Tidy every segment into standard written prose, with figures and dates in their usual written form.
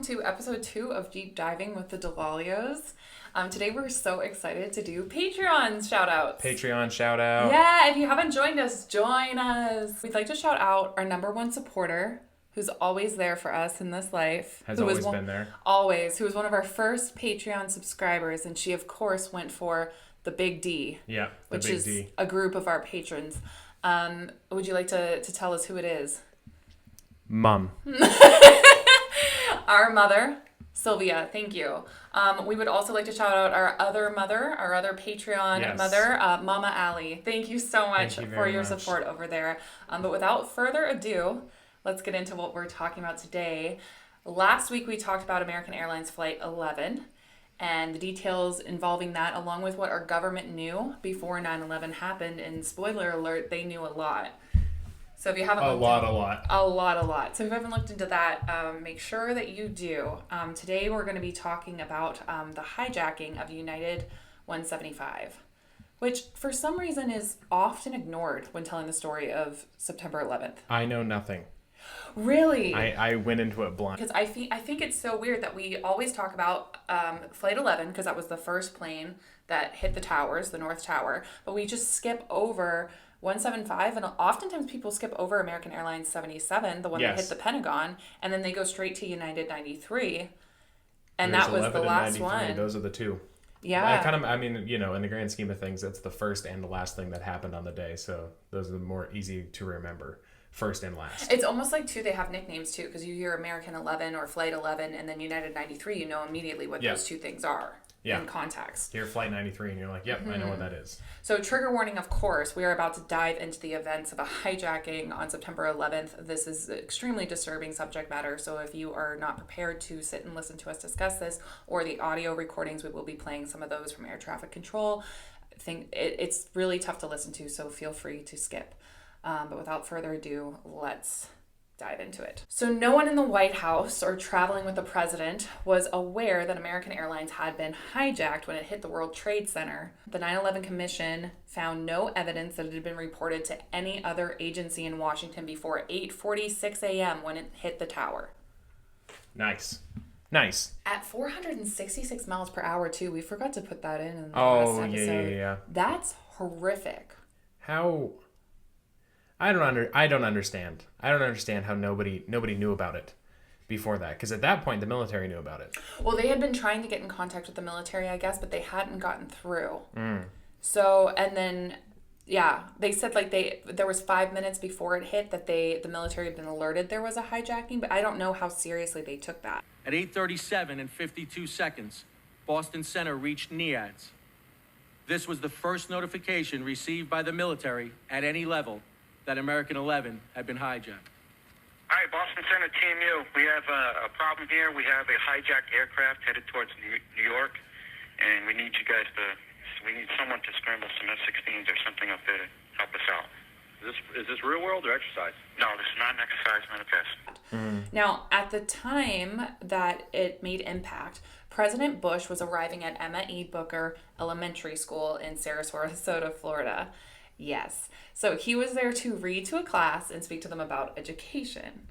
to episode 2 of Deep Diving with the Dell'Olios. Today we're so excited to do Patreon shout-outs. Patreon shout-out. Yeah, if you haven't joined us, join us. We'd like to shout out our number one supporter, who's always there for us in this life. Has always been there. Always. Who was one of our first Patreon subscribers, and she, of course, went for the Big D. Yeah, the Big D. Which is a group of our patrons. Would you like to tell us who it is? Mom. Our mother, Sylvia, thank you. We would also like to shout out our other mother, our other Patreon mother, Mama Allie. Thank you so much for your support over there. But without further ado, let's get into what we're talking about today. Last week we talked about American Airlines Flight 11 and the details involving that, along with what our government knew before 9/11 happened. And spoiler alert, they knew a lot. So if you haven't a lot. So if you haven't looked into that, make sure that you do. Today we're going to be talking about the hijacking of United 175, which for some reason is often ignored when telling the story of September 11th. I know nothing. Really? I went into it blind. Because I think it's so weird that we always talk about Flight 11, because that was the first plane that hit the towers, the North Tower, but we just skip over 175, and oftentimes people skip over American Airlines 77, the one that hit the Pentagon, and then they go straight to United 93, and that was the last one. Those are the two. Yeah. In the grand scheme of things, it's the first and the last thing that happened on the day, so those are the more easy to remember. First and last. It's almost like, too, they have nicknames, too, because you hear American 11 or Flight 11 and then United 93, you know immediately what those two things are in context. You're Flight 93 and you're like, yep, I know what that is. So trigger warning, of course, we are about to dive into the events of a hijacking on September 11th. This is extremely disturbing subject matter, so if you are not prepared to sit and listen to us discuss this, or the audio recordings, we will be playing some of those from air traffic control. I think it's really tough to listen to, so feel free to skip. But without further ado, let's dive into it. So no one in the White House or traveling with the president was aware that American Airlines had been hijacked when it hit the World Trade Center. The 9/11 Commission found no evidence that it had been reported to any other agency in Washington before 8:46 a.m. when it hit the tower. Nice. At 466 miles per hour, too. We forgot to put that in the last episode. Yeah. That's horrific. How... I don't understand. I don't understand how nobody knew about it before that. Because at that point, the military knew about it. Well, they had been trying to get in contact with the military, I guess, but they hadn't gotten through. So, and then, they said there was 5 minutes before it hit that the military had been alerted there was a hijacking, but I don't know how seriously they took that. At 8:37 and 52 seconds, Boston Center reached NEADS. This was the first notification received by the military at any level that American 11 had been hijacked. All right, Boston Center, Team U. We have a problem here. We have a hijacked aircraft headed towards New York, and we need someone to scramble some F-16s or something up there to help us out. Is this real world or exercise? No, this is not an exercise, not a test. Now, at the time that it made impact, President Bush was arriving at Emma E. Booker Elementary School in Sarasota, Florida. Yes. So he was there to read to a class and speak to them about education.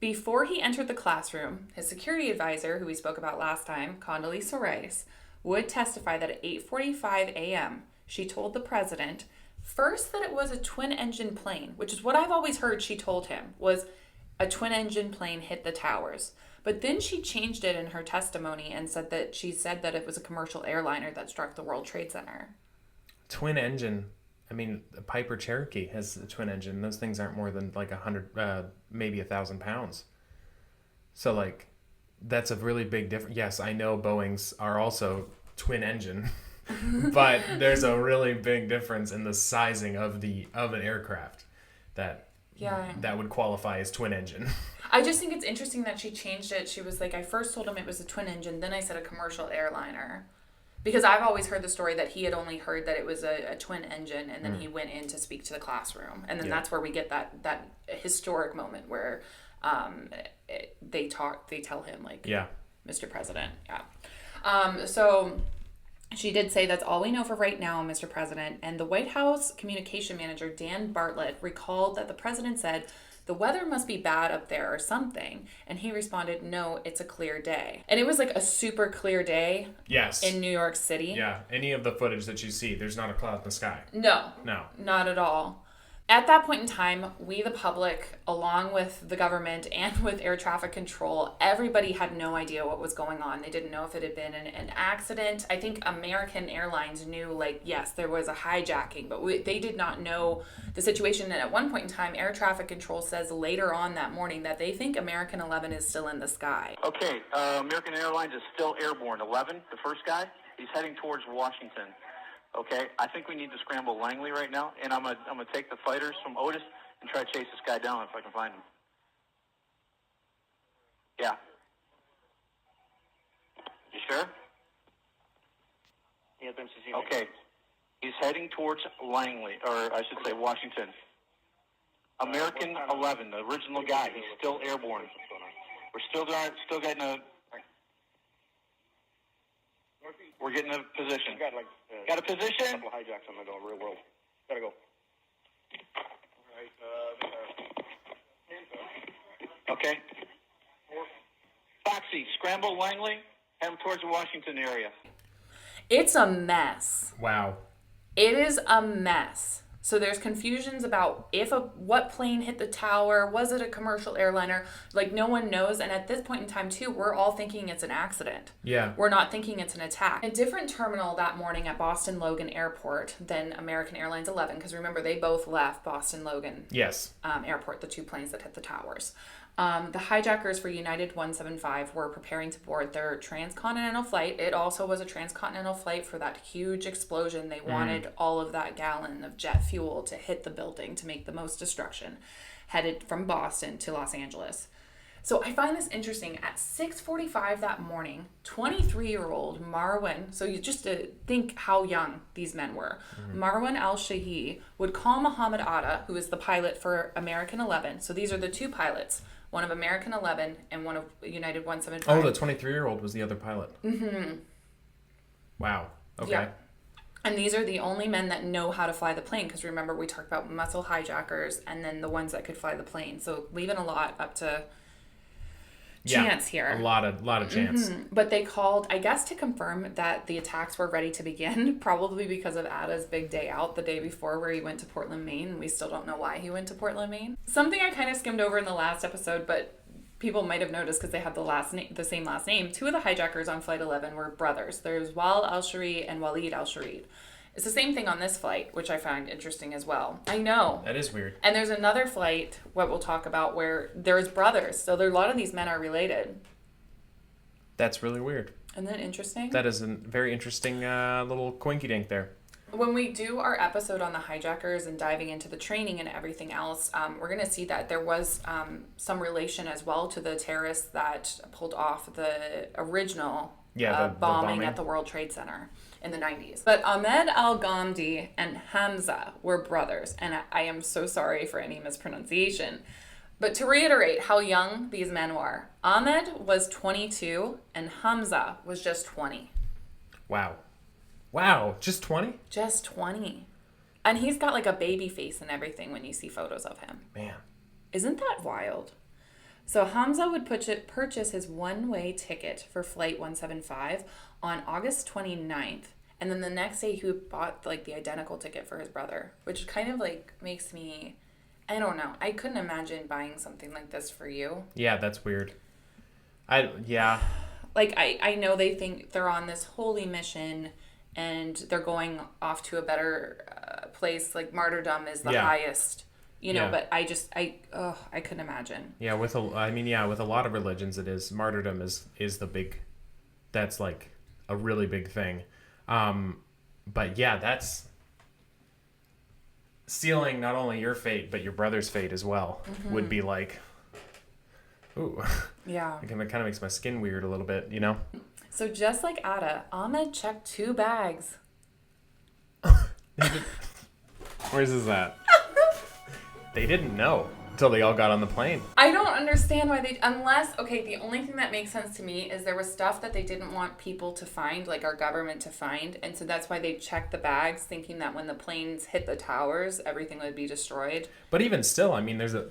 Before he entered the classroom, his security advisor, who we spoke about last time, Condoleezza Rice, would testify that at 8:45 a.m., she told the president, first, that it was a twin-engine plane, which is what I've always heard she told him, was a twin-engine plane hit the towers. But then she changed it in her testimony and said that it was a commercial airliner that struck the World Trade Center. Twin engine. I mean, the Piper Cherokee has a twin engine. Those things aren't more than 100, maybe 1,000 pounds. So that's a really big difference. Yes, I know Boeings are also twin engine, but there's a really big difference in the sizing of an aircraft that would qualify as twin engine. I just think it's interesting that she changed it. She was like, I first told him it was a twin engine, then I said a commercial airliner. Because I've always heard the story that he had only heard that it was a twin engine, and then he went in to speak to the classroom. And then that's where we get that historic moment where they tell him, Mr. President. So she did say, that's all we know for right now, Mr. President. And the White House communication manager, Dan Bartlett, recalled that the president said, the weather must be bad up there or something. And he responded, no, it's a clear day. And it was like a super clear day. Yes. In New York City. Yeah. Any of the footage that you see, there's not a cloud in the sky. No. No. Not at all. At that point in time, we, the public, along with the government and with air traffic control, everybody had no idea what was going on. They didn't know if it had been an accident. I think American Airlines knew, like, yes, there was a hijacking, but they did not know the situation. And at one point in time, air traffic control says later on that morning that they think American 11 is still in the sky. Okay, American Airlines is still airborne. 11, the first guy, he's heading towards Washington. Okay, I think we need to scramble Langley right now, and I'm gonna take the fighters from Otis and try to chase this guy down if I can find him. Yeah. You sure? Okay. He's heading towards Langley, or I should say Washington. American 11, the original guy, he's still airborne. We're still getting a... We're getting a position. Got a position? A couple of hijacks on the go, real world. Gotta go. Okay. Foxy, scramble Langley, head towards the Washington area. It's a mess. Wow. It is a mess. So there's confusions about what plane hit the tower. Was it a commercial airliner? Like, no one knows. And at this point in time, too, we're all thinking it's an accident. Yeah. We're not thinking it's an attack. A different terminal that morning at Boston Logan Airport than American Airlines 11, because remember, they both left Boston Logan Airport, the two planes that hit the towers. The hijackers for United 175 were preparing to board their transcontinental flight. It also was a transcontinental flight for that huge explosion. They wanted all of that gallon of jet fuel to hit the building to make the most destruction, headed from Boston to Los Angeles. So I find this interesting. At 6:45 that morning, 23-year-old Marwan, so you just to think how young these men were, Marwan al-Shahi would call Mohammed Atta, who is the pilot for American 11. So these are the two pilots, one of American 11 and one of United 175. Oh, the 23-year-old was the other pilot. Mm-hmm. Wow. Okay. Yeah. And these are the only men that know how to fly the plane, because remember, we talked about muscle hijackers and then the ones that could fly the plane. So leaving a lot up to chance here. A lot of chance. But they called, I guess, to confirm that the attacks were ready to begin, probably because of Atta's big day out the day before where he went to Portland, Maine. We still don't know why he went to Portland, Maine. Something I kind of skimmed over in the last episode, but people might have noticed because they have the same last name. Two of the hijackers on Flight 11 were brothers. There's Wal al-Sharid and Walid al-Sharid. It's the same thing on this flight, which I find interesting as well. I know. That is weird. And there's another flight, what we'll talk about, where there's brothers. So a lot of these men are related. That's really weird. Isn't that interesting? That is a very interesting little quinky dink there. When we do our episode on the hijackers and diving into the training and everything else, we're going to see that there was some relation as well to the terrorists that pulled off the original the bombing at the World Trade Center in the 90s. But Ahmed Al-Ghamdi and Hamza were brothers, and I am so sorry for any mispronunciation. But to reiterate how young these men were, Ahmed was 22 and Hamza was just 20. Wow, just 20? Just 20. And he's got like a baby face and everything when you see photos of him. Man. Isn't that wild? So Hamza would purchase his one-way ticket for Flight 175 on August 29th. And then the next day he bought like the identical ticket for his brother, which kind of like makes me, I don't know. I couldn't imagine buying something like this for you. Yeah, that's weird. Like I know they think they're on this holy mission and they're going off to a better place. Like martyrdom is the highest. But I couldn't imagine. Yeah, with a lot of religions, it is martyrdom is the big, that's like a really big thing. But yeah, that's sealing not only your fate but your brother's fate as well. Would be like, ooh, yeah. It kind of makes my skin weird a little bit, So just like Atta, Ahmed checked 2 bags. Where's this at? They didn't know until they all got on the plane. I don't don't understand why the only thing that makes sense to me is there was stuff that they didn't want people to find, like our government to find, and so that's why they checked the bags, thinking that when the planes hit the towers, everything would be destroyed. But even still, I mean, there's a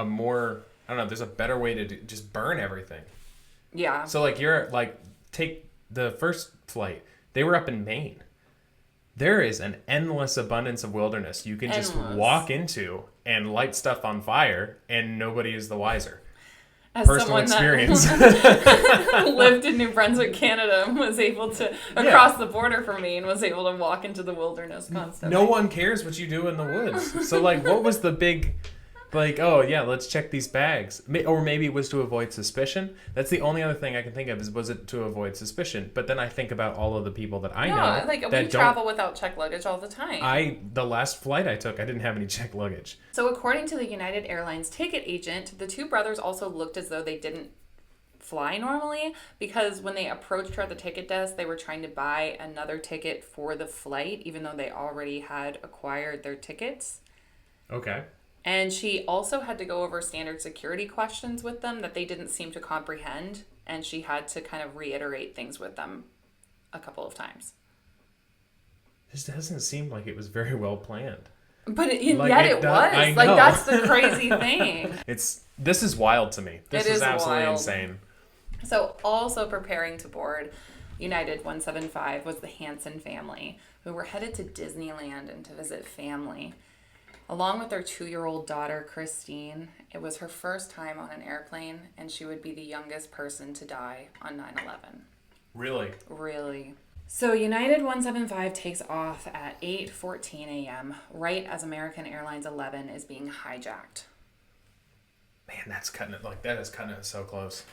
more, I don't know, there's a better way to just burn everything. Yeah. So take the first flight. They were up in Maine. There is an endless abundance of wilderness you can just walk into and light stuff on fire, and nobody is the wiser. As Personal experience. That lived in New Brunswick, Canada, and was able to, across the border from Maine, was able to walk into the wilderness constantly. No one cares what you do in the woods. So, what was the big... oh, yeah, let's check these bags. Or maybe it was to avoid suspicion. That's the only other thing I can think of was it to avoid suspicion. But then I think about all of the people that I know. We travel without checked luggage all the time. The last flight I took, I didn't have any checked luggage. So according to the United Airlines ticket agent, the two brothers also looked as though they didn't fly normally, because when they approached her at the ticket desk, they were trying to buy another ticket for the flight, even though they already had acquired their tickets. Okay. And she also had to go over standard security questions with them that they didn't seem to comprehend. And she had to kind of reiterate things with them a couple of times. This doesn't seem like it was very well planned. But yet it was. That's the crazy thing. This is wild to me. This is absolutely wild. insane. So also preparing to board United 175 was the Hansen family, who were headed to Disneyland and to visit family. Along with their 2-year-old daughter, Christine, it was her first time on an airplane, and she would be the youngest person to die on 9/11. Really? Really. So United 175 takes off at 8:14 a.m., right as American Airlines 11 is being hijacked. Man, that is cutting it so close.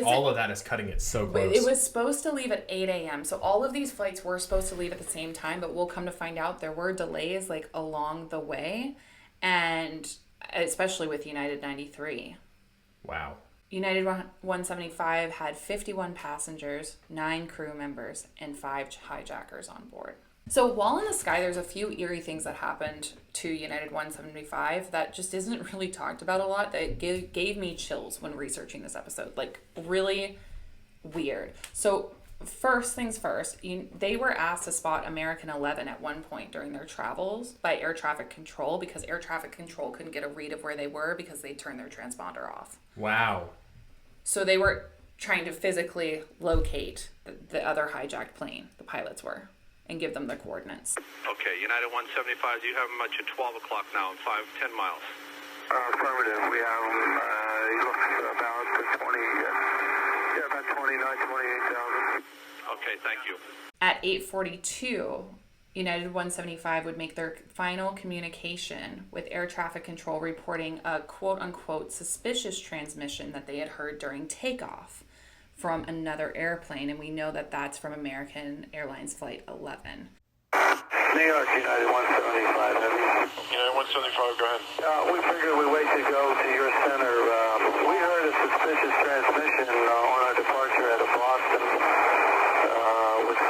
All of that is cutting it so close. It was supposed to leave at 8 a.m. So all of these flights were supposed to leave at the same time, but we'll come to find out there were delays along the way, and especially with United 93. Wow. United 175 had 51 passengers, 9 crew members, and 5 hijackers on board. So while in the sky, there's a few eerie things that happened to United 175 that just isn't really talked about a lot, that gave me chills when researching this episode. Really weird. So first things first, they were asked to spot American 11 at one point during their travels by air traffic control, because air traffic control couldn't get a read of where they were because they turned their transponder off. Wow. So they were trying to physically locate the other hijacked plane, the pilots were, and give them the coordinates. Okay, United 175, do you have them at your 12 o'clock now in 10 miles? Affirmative. We have about 28,000. Okay, thank you. At 8:42, United 175 would make their final communication with air traffic control, reporting a quote-unquote suspicious transmission that they had heard during takeoff from another airplane, and we know that that's from American Airlines Flight 11. New York, United 175, United 175, go ahead. we figured we wait to go to your center. We heard a suspicious transmission on our departure out of Boston with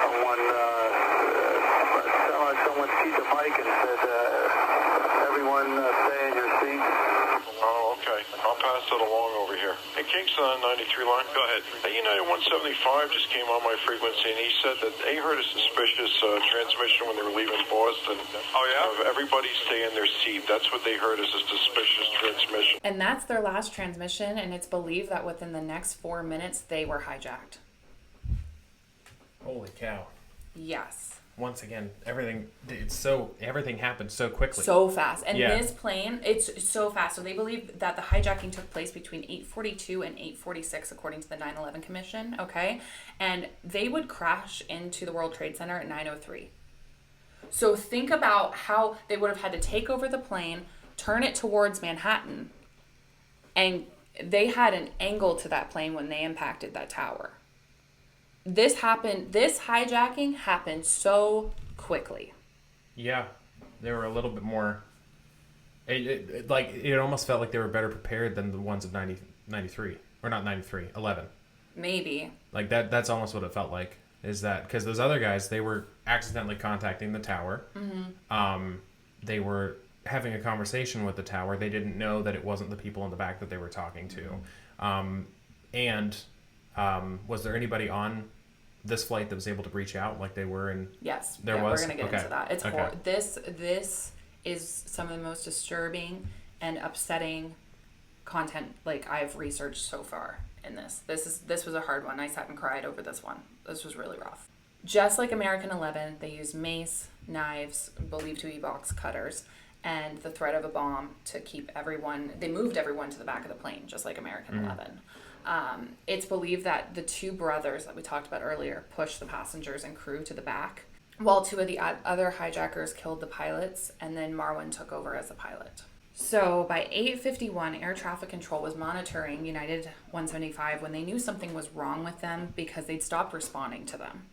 someone keyed the mic and said, everyone stay in your seats. Oh, okay. I'll pass it along over here. Hey, Kingston on 93 line. Go ahead. Hey, United 175 just came on my frequency, and he said that they heard a suspicious transmission when they were leaving Boston. Oh, yeah? Everybody stay in their seat. That's what they heard, is a suspicious transmission. And that's their last transmission, and it's believed that within the next 4 minutes, they were hijacked. Holy cow. Yes. Once again, everything happened so quickly. So fast. And Yeah. this plane, it's so fast. So they believe that the hijacking took place between 8:42 and 8:46, according to the 9/11 Commission, okay? And they would crash into the World Trade Center at 9:03. So think about how they would have had to take over the plane, turn it towards Manhattan, and they had an angle to that plane when they impacted that tower. This hijacking happened so quickly. Yeah, they were a little bit more. It almost felt like they were better prepared than the ones of 93, or not 93, 11. Maybe. That's almost what it felt like. Is that because those other guys, they were accidentally contacting the tower. Mm-hmm. They were having a conversation with the tower. They didn't know that it wasn't the people in the back that they were talking to. Was there anybody on this flight that was able to reach out like they were in? Yes. There was? We're going to get into that. It's Okay. This is some of the most disturbing and upsetting content like I've researched so far in this. This was a hard one. I sat and cried over this one. This was really rough. Just like American 11, they used mace, knives, believed to be box cutters, and the threat of a bomb to keep everyone. They moved everyone to the back of the plane, just like American 11. It's believed that the two brothers that we talked about earlier pushed the passengers and crew to the back, while two of the other hijackers killed the pilots, and then Marwan took over as a pilot. So by 8:51, air traffic control was monitoring United 175 when they knew something was wrong with them because they'd stopped responding to them.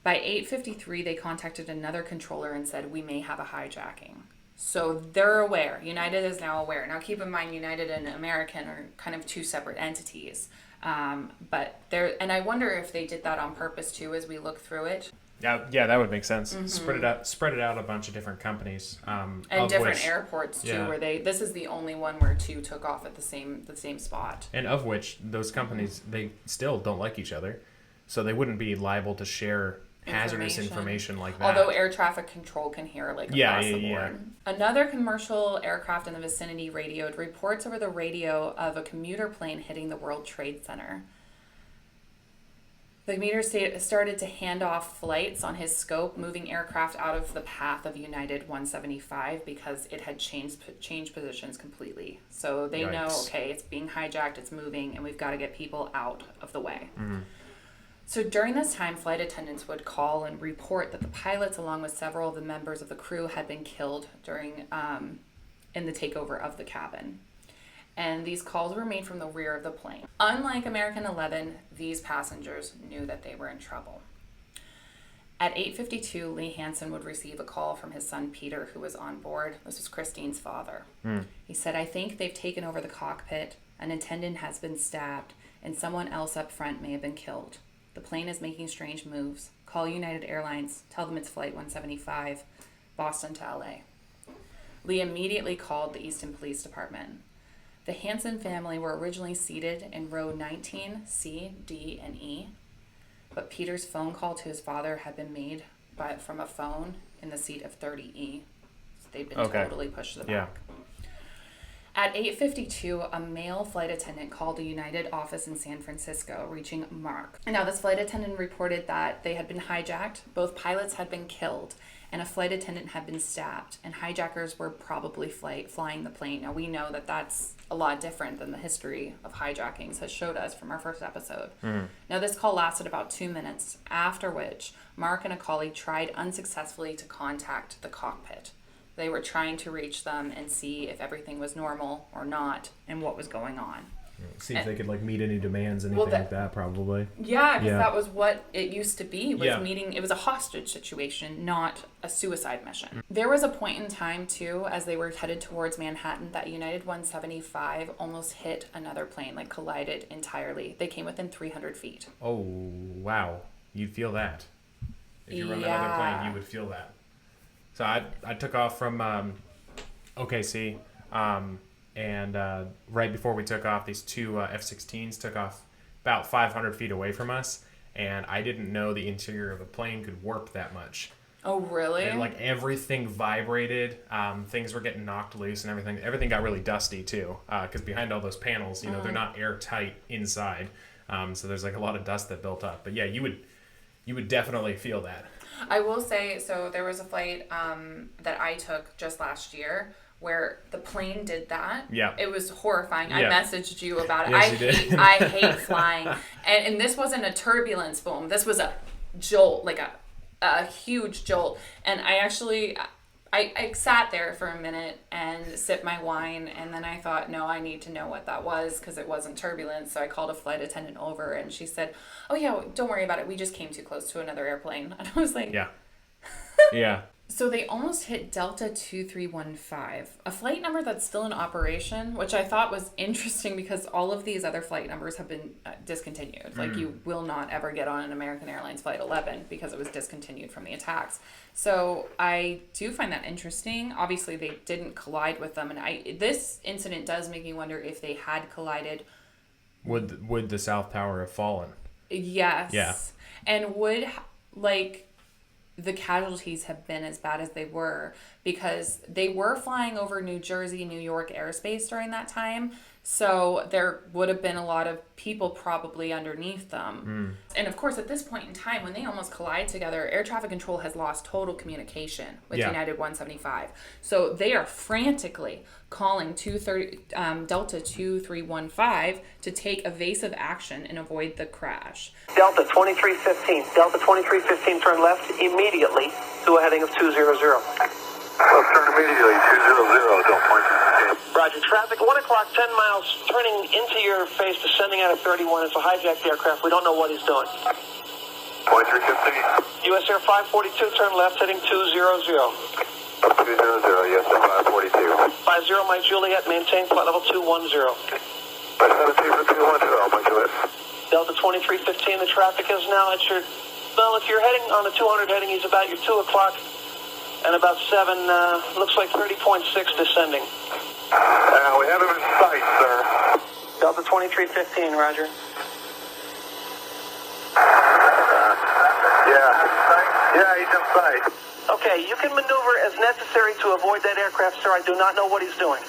By 8:53, they contacted another controller and said, we may have a hijacking. So they're aware. United is now aware. Now keep in mind, United and American are kind of two separate entities. But they're, and I wonder if they did that on purpose too as we look through it. Yeah, that would make sense. Spread it out a bunch of different companies. And different airports too, where this is the only one where two took off at the same spot. And of which those companies, they still don't like each other. So they wouldn't be liable to share hazardous information like that. Although air traffic control can hear across the board. Another commercial aircraft in the vicinity radioed reports over the radio of a commuter plane hitting the World Trade Center. The commuter started to hand off flights on his scope, moving aircraft out of the path of United 175 because it had changed positions completely. So they know, okay, it's being hijacked, it's moving, and we've got to get people out of the way. So during this time, flight attendants would call and report that the pilots, along with several of the members of the crew, had been killed during in the takeover of the cabin. And these calls were made from the rear of the plane. Unlike American 11, these passengers knew that they were in trouble. At 8:52, Lee Hansen would receive a call from his son Peter, who was on board. This was Christine's father. He said, I think they've taken over the cockpit, an attendant has been stabbed, and someone else up front may have been killed. The plane is making strange moves. Call United Airlines. Tell them it's Flight 175, Boston to LA. Lee immediately called the Easton Police Department. The Hansen family were originally seated in row 19, C, D, and E, but Peter's phone call to his father had been made from a phone in the seat of 30E. So they'd been totally pushed to the back. At 8:52, a male flight attendant called a United office in San Francisco, reaching Mark. Now, this flight attendant reported that they had been hijacked, both pilots had been killed, and a flight attendant had been stabbed, and hijackers were probably flying the plane. Now, we know that that's a lot different than the history of hijackings has showed us from our first episode. Now, this call lasted about 2 minutes, after which Mark and a colleague tried unsuccessfully to contact the cockpit. They were trying to reach them and see if everything was normal or not and what was going on. See if they could meet any demands, anything like that, probably. Yeah, because that was what it used to be, meeting. It was a hostage situation, not a suicide mission. There was a point in time, too, as they were headed towards Manhattan, that United 175 almost hit another plane, collided entirely. They came within 300 feet. Oh, wow. You'd feel that. If you were on that other plane, you would feel that. So I took off from OKC, and right before we took off, these two F-16s took off about 500 feet away from us, and I didn't know the interior of a plane could warp that much. Oh, really? And everything vibrated, things were getting knocked loose and everything. Everything got really dusty too, because behind all those panels, they're not airtight inside, so there's a lot of dust that built up. But yeah, you would definitely feel that. I will say, so there was a flight that I took just last year where the plane did that. Yeah. It was horrifying. Yeah. I messaged you about it. Yes, I hate flying. And this wasn't a turbulence boom. This was a jolt, a huge jolt. And I sat there for a minute and sipped my wine, and then I thought, no, I need to know what that was because it wasn't turbulence. So I called a flight attendant over, and she said, oh, yeah, don't worry about it. We just came too close to another airplane. And I was like... Yeah. Yeah. So they almost hit Delta 2315, a flight number that's still in operation, which I thought was interesting because all of these other flight numbers have been discontinued. Like you will not ever get on an American Airlines Flight 11 because it was discontinued from the attacks. So I do find that interesting. Obviously they didn't collide with them, and this incident does make me wonder if they had collided. Would the South Tower have fallen? Yes. Yeah. And would the casualties have been as bad as they were, because they were flying over New Jersey, New York airspace during that time. So there would have been a lot of people probably underneath them. And of course, at this point in time, when they almost collide together, air traffic control has lost total communication with United 175. So they are frantically calling Delta 2315 to take evasive action and avoid the crash. Delta 2315. Delta 2315, turn left immediately to a heading of 200. Let's turn immediately, 200, Delta 2315. Roger, traffic, 1 o'clock, 10 miles, turning into your face, descending out of 31. It's a hijacked aircraft. We don't know what he's doing. 2315. US Air 542, turn left, heading 200. 200, yes, 542. 50, Mike Juliet, maintain flight level 210. 210, Mike Juliet. Delta 2315, the traffic is now at your, well, if you're heading on the 200 heading, he's about your 2 o'clock and about 7, looks like 30.6 descending. We have him in sight, sir. Delta 2315, roger. Yeah, he's in sight. Okay, you can maneuver as necessary to avoid that aircraft, sir. I do not know what he's doing.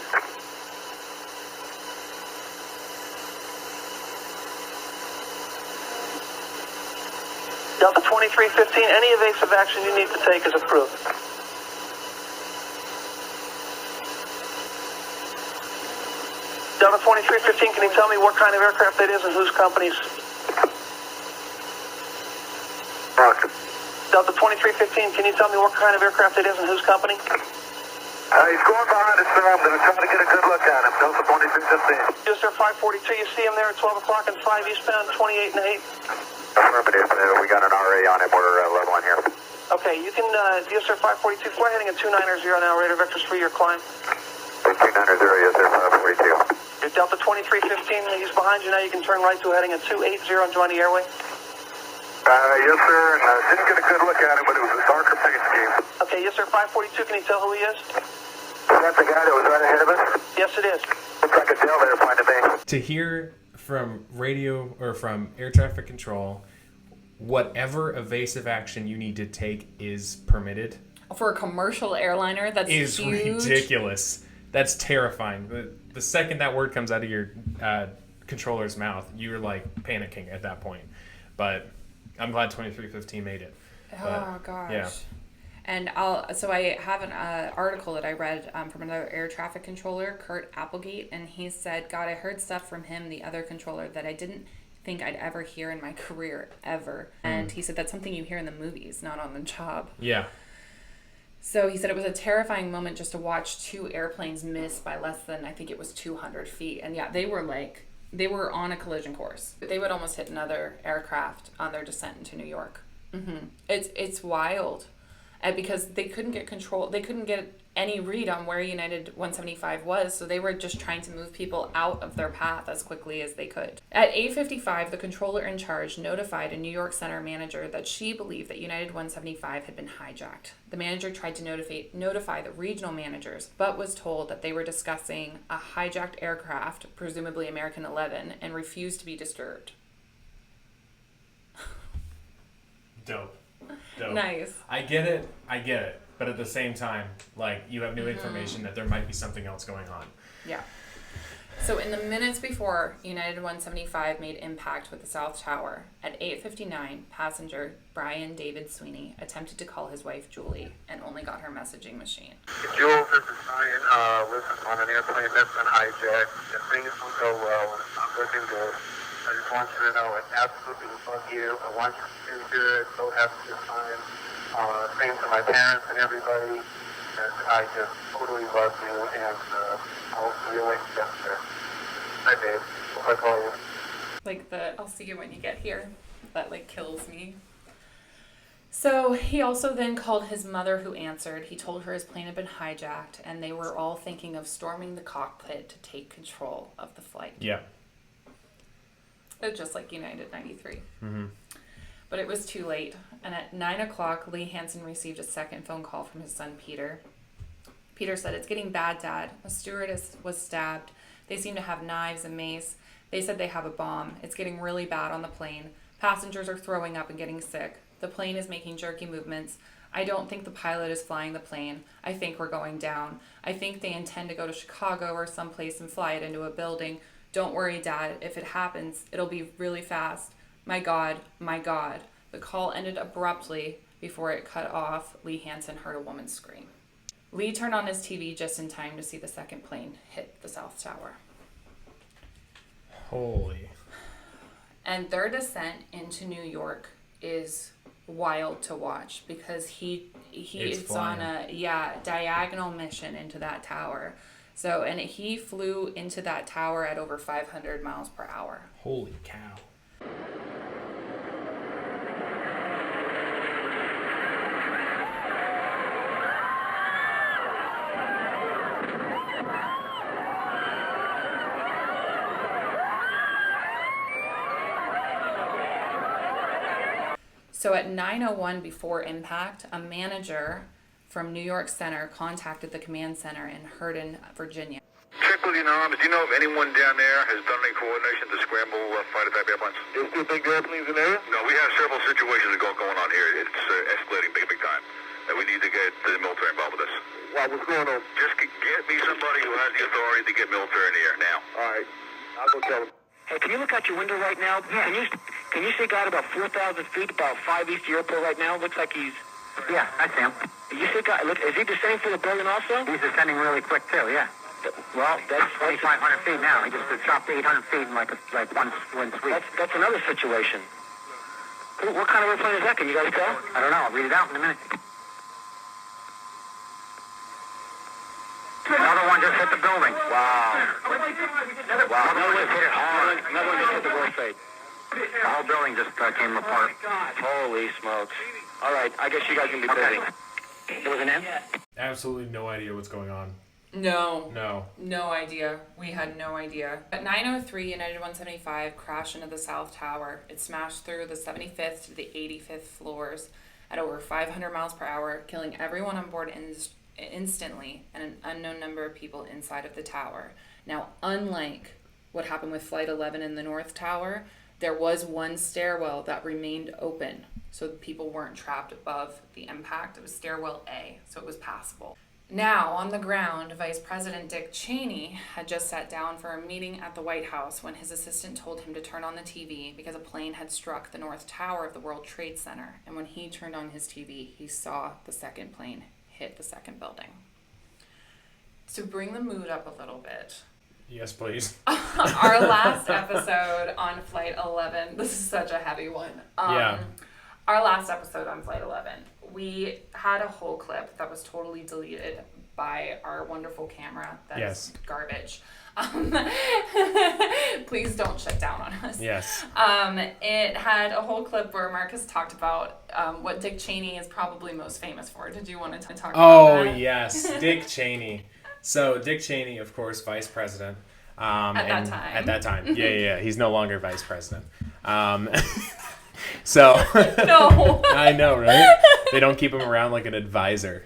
Delta 2315, any evasive action you need to take is approved. Delta 2315, can you tell me what kind of aircraft it is and whose company's? Roger. Delta 2315, can you tell me what kind of aircraft it is and whose company? He's going behind us, sir. I'm going to try to get a good look at him. Delta 2315. US Air 542, you see him there at 12 o'clock and 5 eastbound, 28 and 8. Affirmative. We got an RA on him. We're leveling here. Okay, you can, US Air 542, fly heading at 290 now, radar vectors for your climb. 290, US Air 542. Your Delta 2315, he's behind you now, you can turn right to a heading at 280 and join the airway. Yes, sir. Didn't get a good look at him, but it was a darker pace scheme. Okay, yes, sir, 542, can you tell who he is? Is that the guy that was right ahead of us? Yes, it is. Looks like a Dell airplane to me. To hear from radio or from air traffic control, whatever evasive action you need to take is permitted. For a commercial airliner, that's is huge. ridiculous. That's terrifying. The second that word comes out of your controller's mouth, you're like panicking at that point. But I'm glad 2315 made it. Oh gosh. Yeah. And I have an article that I read from another air traffic controller, Kurt Applegate, and he said, God, I heard stuff from him, the other controller, that I didn't think I'd ever hear in my career, ever. And he said that's something you hear in the movies, not on the job. Yeah. So he said it was a terrifying moment just to watch two airplanes miss by less than, I think it was 200 feet. And yeah, they were on a collision course. They would almost hit another aircraft on their descent into New York. It's wild. Because they couldn't get control, they couldn't get any read on where United 175 was, so they were just trying to move people out of their path as quickly as they could. At 8:55, the controller in charge notified a New York Center manager that she believed that United 175 had been hijacked. The manager tried to notify the regional managers, but was told that they were discussing a hijacked aircraft, presumably American 11, and refused to be disturbed. Dope. Nice. I get it. But at the same time, like, you have new information that there might be something else going on. Yeah. So in the minutes before United 175 made impact with the South Tower, at 8:59, passenger Brian David Sweeney attempted to call his wife Julie and only got her messaging machine. Jules, this is Brian. Listen, on an airplane that's been hijacked, if things don't go well, it's not looking good. I just want you to know it absolutely will bug you. I want you to do good. So happy to find. Same to my parents and everybody. And I just totally love you, and I'll see you when you get there. Hi, babe. I'll call you. Like I'll see you when you get here. That kills me. So he also then called his mother, who answered. He told her his plane had been hijacked, and they were all thinking of storming the cockpit to take control of the flight. Yeah. Just like United 93. Mm-hmm. But it was too late, and at 9 o'clock, Lee Hansen received a second phone call from his son, Peter. Peter said, "It's getting bad, Dad. A stewardess was stabbed. They seem to have knives and mace. They said they have a bomb. It's getting really bad on the plane. Passengers are throwing up and getting sick. The plane is making jerky movements. I don't think the pilot is flying the plane. I think we're going down. I think they intend to go to Chicago or someplace and fly it into a building. Don't worry, Dad. If it happens, it'll be really fast. My God, my God." The call ended abruptly. Before it cut off, Lee Hansen heard a woman scream. Lee turned on his TV just in time to see the second plane hit the South Tower. Holy. And their descent into New York is wild to watch because it's on a diagonal mission into that tower. So, and he flew into that tower at over 500 miles per hour. Holy cow. So at 9:01 before impact, a manager from New York Center contacted the command center in Herndon, Virginia. Check with your arms. Do you know if anyone down there has done any coordination to scramble fighter type airplanes? Do you think there are airplanes in there? No, we have several situations going on here. It's escalating big time. And we need to get the military involved with this. Wow, what's going on? Just get me somebody who has the authority to get military in the air now. All right. I'll go tell them. Hey, can you look out your window right now? Yeah. Can you see a guy at about 4,000 feet, about 5 east of the airport right now? Looks like he's... Yeah, I see him. You see a guy... Look, is he descending for the building also? He's descending really quick, too, yeah. Well, that's 2,500 feet now. He just dropped 800 feet in like one sweep. That's another situation. What kind of airplane is that? Can you guys tell? I don't know. I'll read it out in a minute. Another one just hit the building. Wow. Another one hit it hard. Another one just hit the World Trade. The whole building just came apart. Holy smokes. All right, I guess you guys can be busy. There was an end? Absolutely no idea what's going on. No No. idea. We had no idea. At 9:03, United 175 crashed into the South Tower. It smashed through the 75th to the 85th floors at over 500 miles per hour, killing everyone on board instantly and an unknown number of people inside of the tower. Now, unlike what happened with Flight 11 in the North Tower, there was one stairwell that remained open, so people weren't trapped above the impact. It was stairwell A, so it was passable. Now, on the ground, Vice President Dick Cheney had just sat down for a meeting at the White House when his assistant told him to turn on the TV because a plane had struck the North Tower of the World Trade Center. And when he turned on his TV, he saw the second plane hit the second building. To bring the mood up a little bit, Yes, please. our last episode on Flight 11, this is such a heavy one. Yeah. Our last episode on Flight 11, we had a whole clip that was totally deleted by our wonderful camera. That Yes. is garbage. Please don't shut down on us. Yes. It had a whole clip where Marcus talked about what Dick Cheney is probably most famous for. Did you want to talk about Oh, that? yes. Dick Cheney. So, Dick Cheney, of course, vice president. At that time. Yeah. He's no longer vice president. So No. I know, right? They don't keep him around like an advisor,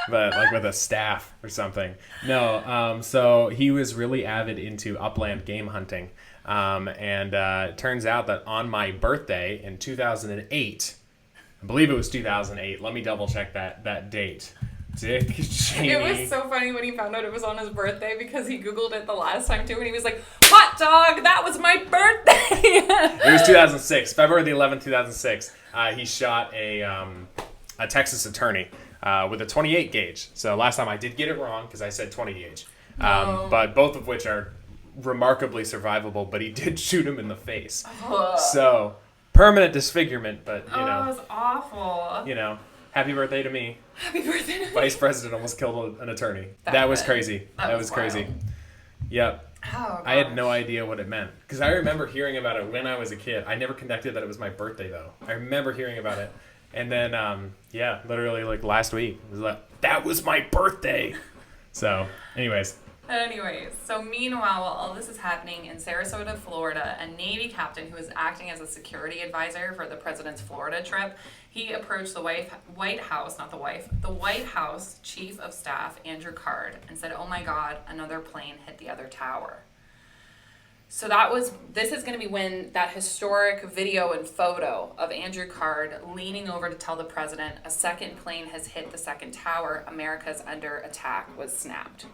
but like with a staff or something. No, so he was really avid into upland game hunting. And it turns out that on my birthday in 2008, I believe it was 2008, let me double check that date. Dick Cheney. It was so funny when he found out it was on his birthday because he Googled it the last time too and he was like, hot dog, that was my birthday. It was 2006, February the 11th, 2006. He shot a Texas attorney with a 28 gauge. So last time I did get it wrong because I said 20 gauge. But both of which are remarkably survivable, but he did shoot him in the face. So permanent disfigurement, but it was awful. Happy birthday to me. Happy birthday to me. Vice president almost killed an attorney. That was crazy. That was crazy. wild. Yep. Oh, I had no idea what it meant. Because I remember hearing about it when I was a kid. I never connected that it was my birthday, though. I remember hearing about it. And then, yeah, literally like last week, it was like, that was my birthday. So, anyways. So meanwhile, while all this is happening in Sarasota, Florida, a Navy captain who was acting as a security advisor for the president's Florida trip, he approached the White House Chief of Staff, Andrew Card, and said, "Oh my God, another plane hit the other tower." So this is going to be when that historic video and photo of Andrew Card leaning over to tell the president a second plane has hit the second tower, America's under attack, was snapped.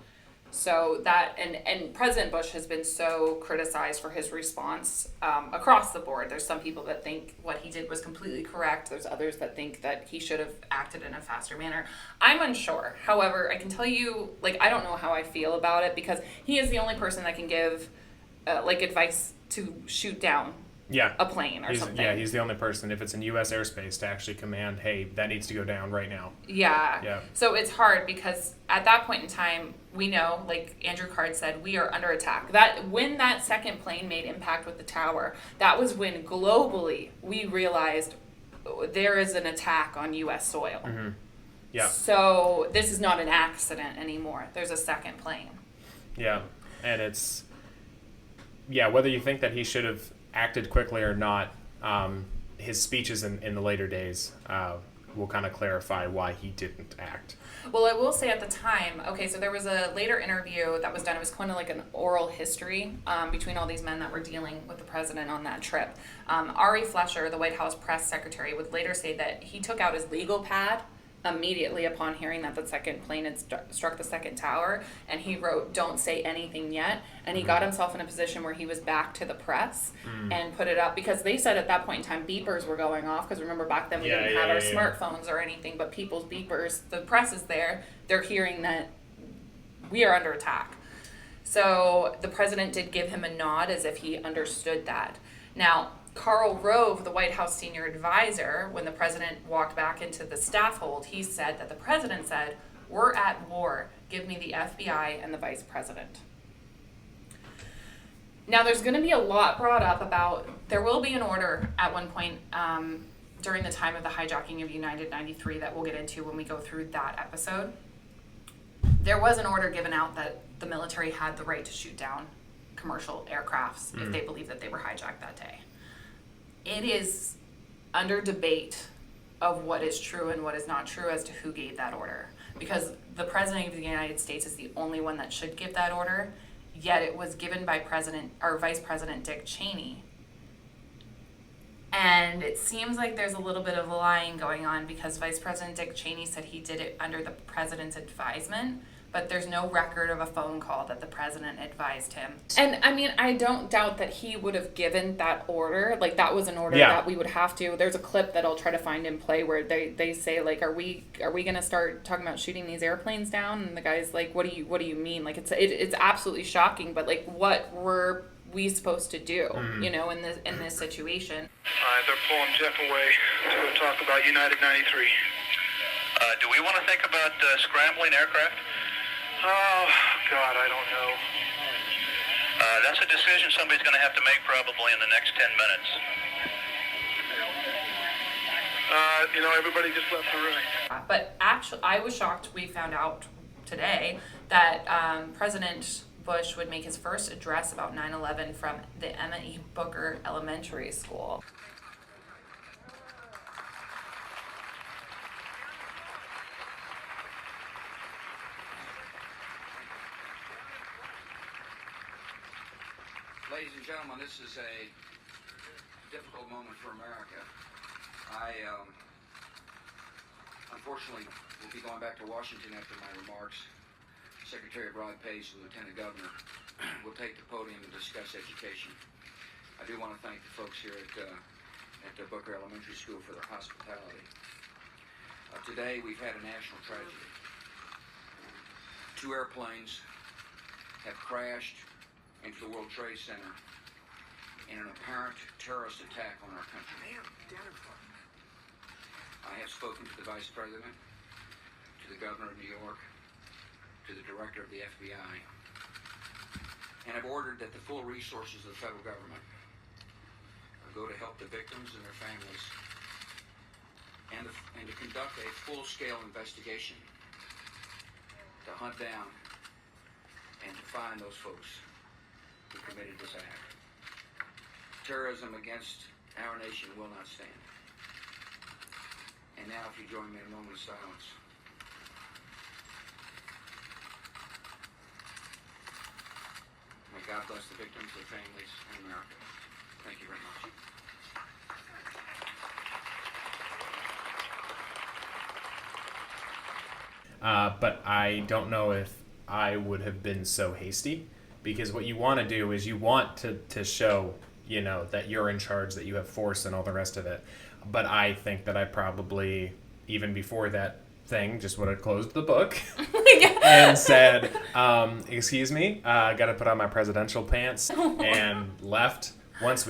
So that, and President Bush has been so criticized for his response across the board. There's some people that think what he did was completely correct. There's others that think that he should have acted in a faster manner. I'm unsure. However, I can tell you, like, I don't know how I feel about it because he is the only person that can give, advice to shoot down a plane or something. Yeah, he's the only person, if it's in U.S. airspace, to actually command, hey, that needs to go down right now. Yeah. So it's hard because at that point in time, we know, like Andrew Card said, we are under attack. That when that second plane made impact with the tower, that was when globally we realized there is an attack on U.S. soil. Mm-hmm. Yeah. So this is not an accident anymore. There's a second plane. Yeah, and it's, whether you think that he should have acted quickly or not, his speeches in the later days will kind of clarify why he didn't act. Well, I will say at the time, so there was a later interview that was done. It was kind of like an oral history between all these men that were dealing with the president on that trip. Ari Fleischer, the White House press secretary, would later say that he took out his legal pad immediately upon hearing that the second plane had struck the second tower, and he wrote, "Don't say anything yet," and he got himself in a position where he was back to the press and put it up, because they said at that point in time beepers were going off, because remember back then we didn't have our smartphones or anything, but people's beepers, the press is there, they're hearing that we are under attack. So the president did give him a nod as if he understood that. Now, Karl Rove, the White House senior advisor, when the president walked back into the staff hold, he said that the president said, "We're at war. Give me the FBI and the vice president." Now, there's going to be a lot brought up about, there will be an order at one point during the time of the hijacking of United 93 that we'll get into when we go through that episode. There was an order given out that the military had the right to shoot down commercial aircrafts if they believed that they were hijacked that day. It is under debate of what is true and what is not true as to who gave that order, because the President of the United States is the only one that should give that order, yet it was given by Vice President Dick Cheney. And it seems like there's a little bit of lying going on, because Vice President Dick Cheney said he did it under the president's advisement, but there's no record of a phone call that the president advised him. And I mean, I don't doubt that he would have given that order. Like, that was an order that we would have to. There's a clip that I'll try to find in play where they say, like, are we gonna start talking about shooting these airplanes down? And the guy's like, what do you mean? Like, it's absolutely shocking, but like, what were we supposed to do, you know, in this situation? They're pulling Jeff away to go talk about United 93. Do we want to think about scrambling aircraft? Oh, God, I don't know. That's a decision somebody's going to have to make probably in the next 10 minutes. Everybody just left the room. But actually, I was shocked. We found out today that President Bush would make his first address about 9/11 from the Emma E. Booker Elementary School. Ladies and gentlemen, this is a difficult moment for America. I, unfortunately, will be going back to Washington after my remarks. Secretary Rod Pace and Lieutenant Governor will take the podium and discuss education. I do want to thank the folks here at the Booker Elementary School for their hospitality. Today, we've had a national tragedy. 2 airplanes have crashed into the World Trade Center in an apparent terrorist attack on our country. I have spoken to the Vice President, to the Governor of New York, to the Director of the FBI, and have ordered that the full resources of the federal government go to help the victims and their families and to conduct a full-scale investigation to hunt down and to find those folks who committed this act. Terrorism against our nation will not stand. And now, if you join me in a moment of silence. May God bless the victims, their families, and America. Thank you very much. But I don't know if I would have been so hasty, because what you want to do is you want to show, you know, that you're in charge, that you have force and all the rest of it. But I think that I probably, even before that thing, just would have closed the book and said, excuse me, I got to put on my presidential pants and left. Once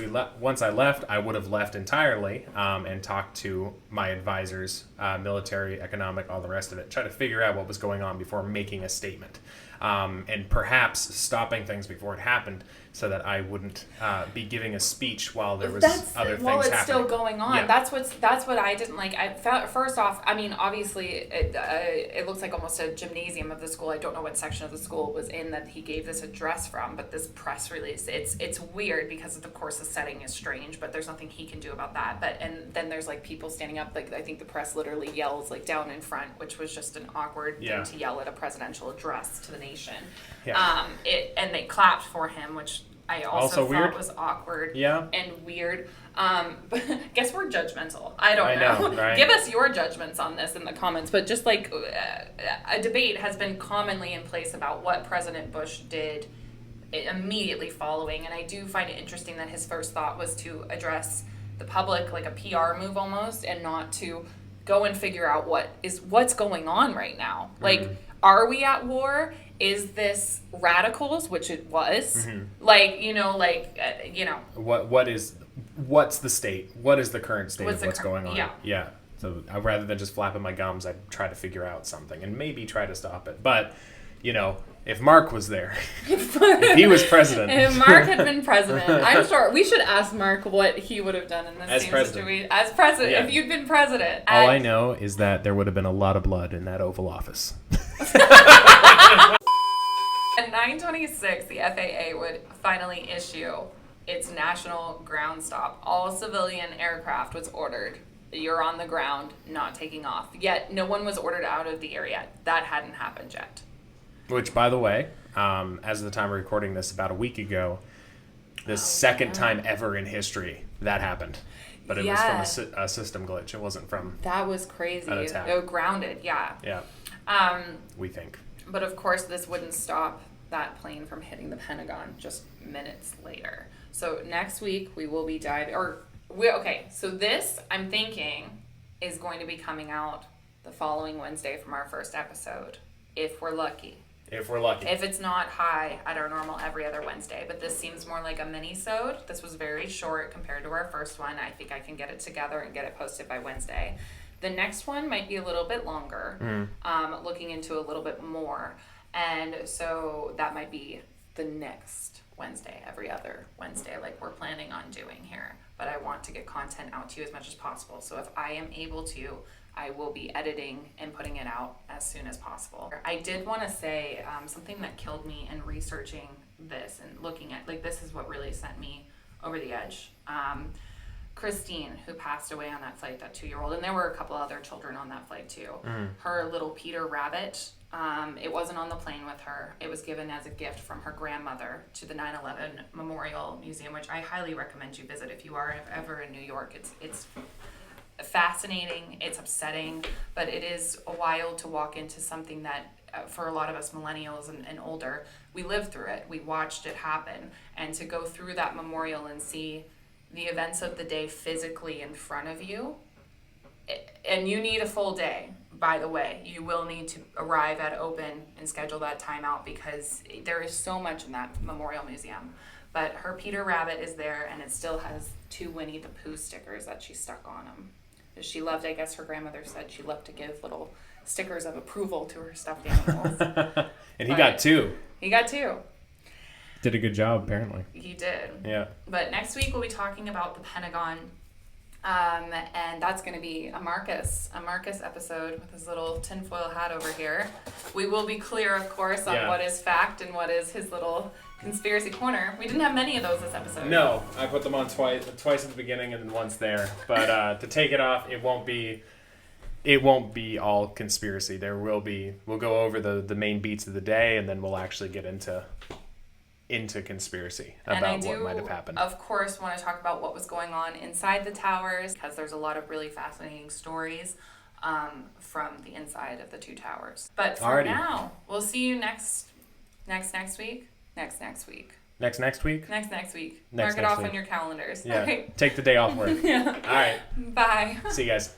I left, I would have left entirely and talked to my advisors, military, economic, all the rest of it, try to figure out what was going on before making a statement, and perhaps stopping things before it happened so that I wouldn't be giving a speech while there was other things happening. Well, it's still going on. Yeah. That's what I didn't like. I felt, first off, I mean, obviously, it looks like almost a gymnasium of the school. I don't know what section of the school it was in that he gave this address from, but this press release, it's weird because of course the setting is strange, but there's nothing he can do about that. And then there's like people standing up, like I think the press literally yells like down in front, which was just an awkward thing to yell at a presidential address to the nation. Yeah. And they clapped for him, which I also weird. thought was awkward and weird. But guess we're judgmental. I know. Right? Give us your judgments on this in the comments. But just like a debate has been commonly in place about what President Bush did immediately following. And I do find it interesting that his first thought was to address the public, like a PR move almost, and not to go and figure out what's going on right now. Like, are we at war? Is this radicals, which it was? Like, what's the state? What is the current state of what's going on? Yeah. So rather than just flapping my gums, I'd try to figure out something and maybe try to stop it. But, you know, if Mark was there, if he was president. If Mark had been president, I'm sure we should ask Mark what he would have done in this situation. As president, if you'd been president. All I know is that there would have been a lot of blood in that Oval Office. At 9:26, the FAA would finally issue its national ground stop. All civilian aircraft was ordered. You're on the ground, not taking off. Yet, no one was ordered out of the area. That hadn't happened yet. Which, by the way, as of the time of recording this, about a week ago, the second time ever in history that happened. But it was from a system glitch. It wasn't from that was crazy. an attack. They were grounded, yeah. We think. But of course, this wouldn't stop that plane from hitting the Pentagon just minutes later. So next week we will be diving, so this, I'm thinking, is going to be coming out the following Wednesday from our first episode, if we're lucky. If we're lucky. If it's not high at our normal every other Wednesday. But this seems more like a mini-sode. This was very short compared to our first one. I think I can get it together and get it posted by Wednesday. The next one might be a little bit longer, looking into a little bit more. And so that might be the next Wednesday, every other Wednesday, like we're planning on doing here. But I want to get content out to you as much as possible. So if I am able to, I will be editing and putting it out as soon as possible. I did want to say something that killed me in researching this and looking at, like, this is what really sent me over the edge. Christine, who passed away on that flight, that 2-year-old, and there were a couple other children on that flight too. Her little Peter Rabbit, it wasn't on the plane with her. It was given as a gift from her grandmother to the 9/11 Memorial Museum, which I highly recommend you visit if you are ever in New York. It's fascinating, it's upsetting, but it is wild to walk into something that for a lot of us millennials and older, we lived through it, we watched it happen, and to go through that memorial and see the events of the day physically in front of you, and you need a full day, by the way. You will need to arrive at open and schedule that time out because there is so much in that memorial museum. But her Peter Rabbit is there, and it still has 2 Winnie the Pooh stickers that she stuck on them. She loved, I guess her grandmother said she loved to give little stickers of approval to her stuffed animals. And he got 2. He got 2. Did a good job, apparently. He did. Yeah. But next week we'll be talking about the Pentagon. And that's going to be a Marcus episode with his little tinfoil hat over here. We will be clear, of course, on what is fact and what is his little conspiracy corner. We didn't have many of those this episode. No, I put them on twice at the beginning and then once there. But to take it off, it won't be all conspiracy. We'll go over the main beats of the day, and then we'll actually get into conspiracy about what might have happened. Of course, want to talk about what was going on inside the towers, because there's a lot of really fascinating stories from the inside of the two towers. But for now, we'll see you next week. Next week. Mark it off on your calendars. Yeah. Okay. Take the day off work. Yeah. All right. Bye. See you guys.